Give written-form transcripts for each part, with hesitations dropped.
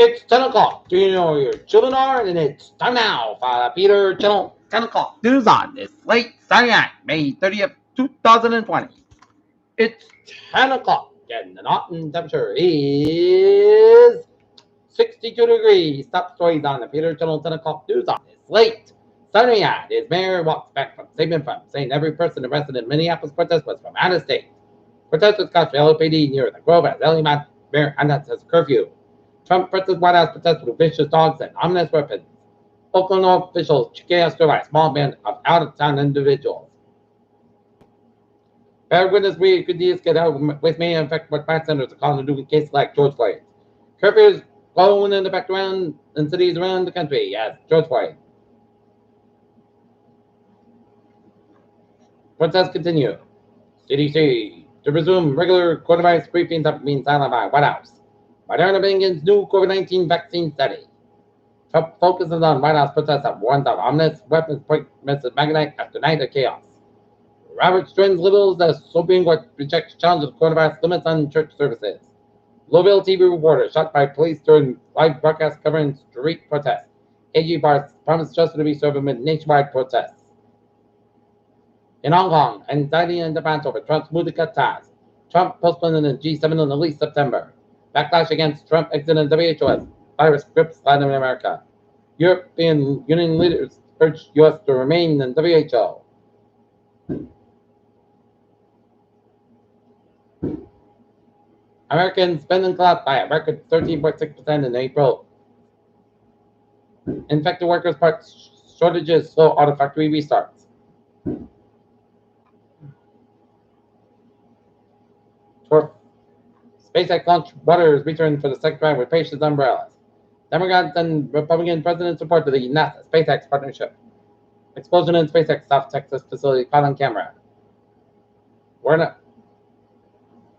It's 10 o'clock. Do you know where your children are? And it's time now for the Peter Channel 10 o'clock news on this late Saturday night, May 30th, 2020. It's 10 o'clock, and the Norton temperature is 62 degrees. Top stories on the Peter Channel 10 o'clock news on this late Saturday night. His mayor walks back from statement from saying every person arrested in Minneapolis protest was from out of state. Protesters got the LAPD near the Grove as LA Mayor announces curfew. Trump presses White House protest with vicious dogs and ominous weapons. Oakland officials chaos by a small band of out-of-town individuals. Bear witness we could get out with me and affect what bad centers are calling to do cases like George Floyd. Curfews going in the background in cities around the country as George Floyd. Protests continue. CDC to resume regular coronavirus briefings after being silent by White House. Moderna begins new COVID-19 vaccine study. Trump focuses on White House protests that warns of ominous weapons point Mrs. Magnite after night of chaos. Roberts joins liberals as Supreme Court rejects challenge of coronavirus limits on church services. Louisville TV reporter shot by police during live broadcast covering street protests. AG Barr promised justice to be served amid nationwide protests. In Hong Kong, anxiety and demands over Trump's move to cut ties. Trump postponing the G7 in at least September. Backlash against Trump exiting WHO as virus grips Latin America. European Union leaders urge U.S. to remain in WHO. American spending collapsed by a record 13.6% in April. Infected workers' parts shortages slow auto factory restarts. SpaceX launched waters returned for the second time with patience umbrellas. Democrats and Republican presidents support the NASA SpaceX partnership. Explosion in SpaceX South Texas facility caught on camera. We're not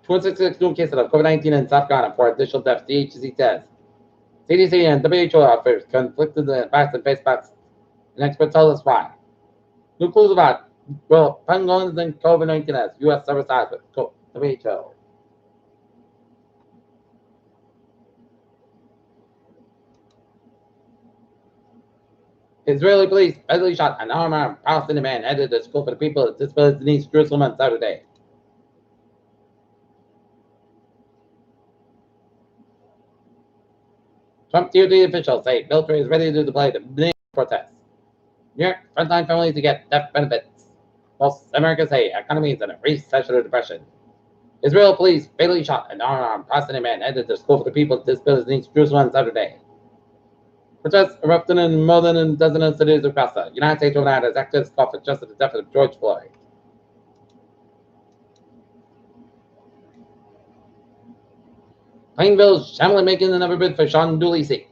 266 new cases of COVID-19 in South Carolina for additional deaths, DHC says. CDC and WHO officers conflicted the vaccine face masks, and experts tell us why. New clues about pangolins and COVID-19 as U.S. service ties with WHO. Israeli police fatally shot an unarmed Palestinian man headed to school for the people of disabilities in East Jerusalem on Saturday. Trump DOD officials say military is ready to deploy to the protests. New York frontline families to get death benefits. Most Americans say economy is in a recession or depression. Israel police fatally shot an unarmed Palestinian man headed to school for the people of disabilities in East Jerusalem on Saturday. Protests erupted in more than a dozen cities across the United States overnight as activists called for justice the death of George Floyd. Plainville's shamelessly making another bid for Sean Dooley's seat.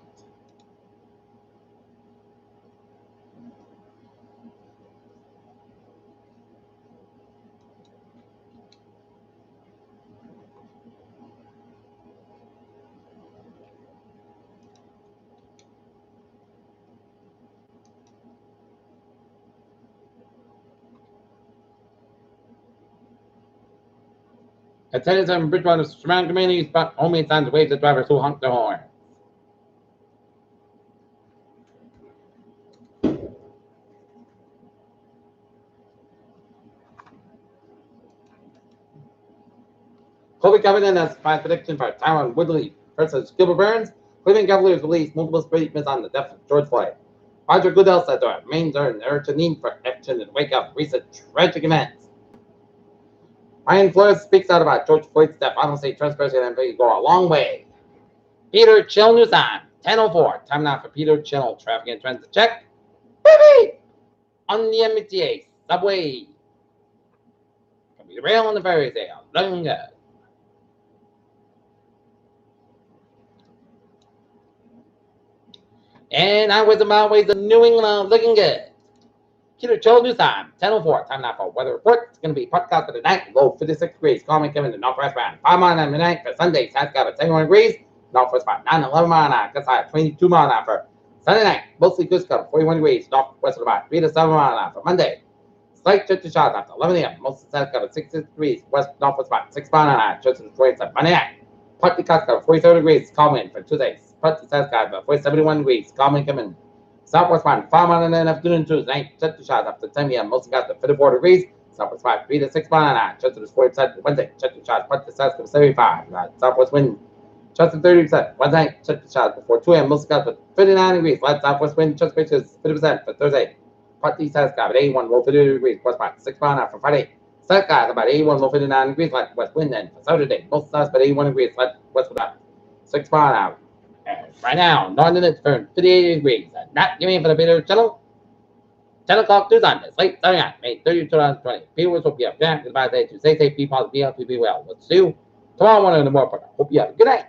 Attendants in Bridgewater surrounding communities but homemade signs waved at drivers who honked their horn. Colby Covington has five prediction for Tyron Woodley versus Gilbert Burns. Cleveland Cavaliers released multiple statements on the death of George Floyd. Roger Goodell said there remains an urgent need for action in the wake of recent tragic events. Ryan Flores speaks out about George Floyd's death. I don't say transparency and empathy go a long way. Peter Chill News on 10:04. Time now for Peter Chill traffic and transit check. Baby! On the MTA subway. Can be the rail on the ferry there. Looking good. And I was about ways of New England looking good. Peter Chill News time, 10:04. Time now for weather report. It's going to be podcast for the night. Low 56 degrees. Call me Kevin, the northwest round. 5 miles at midnight for Sunday. South got at 71 degrees. Northwest about 9-11 miles an hour. Gets high at 22 miles an hour for Sunday night. Mostly good stuff. 41 degrees. Northwest about 3 to 7 miles an hour for Monday. Slight church shots after 11 a.m. Most of the South got at 66 degrees. West northwest about 6 miles an hour. Church of the Detroit at Monday night. Partly clouds got 47 degrees. Calm wind for Tuesday. Partly south sky, but for 71 degrees, calm and coming. Southwest wind, 5 mile in the afternoon to night, jet to shots after 10 p.m. Mostly got to 54 degrees. Southwest wind, 3 to 6 mile an hour. Jet to the 40% Wednesday, jet to shots, partly south to 75. Southwest wind, jet to 30%. Wednesday, jet to shots before 2 a.m. Mostly got to 59 degrees. Light southwest wind, jet pitches 50% for Thursday. Partly south sky, but 81, low 50 degrees. West wind, 6 mile an hour for Friday. South sky, about 81, low 59 degrees. Light west wind then for Saturday. Most south, but 81 degrees. Light west wind, 6 mile an hour. Right now, London is turned 58 degrees. Not giving for the Peter channel. 10 o'clock news on this. Late Saturday night, May 30, 2020. Peter will hope you have a good day to stay safe, be positive, be healthy, be well. Let's see you tomorrow morning in the morning. Hope you have a good night.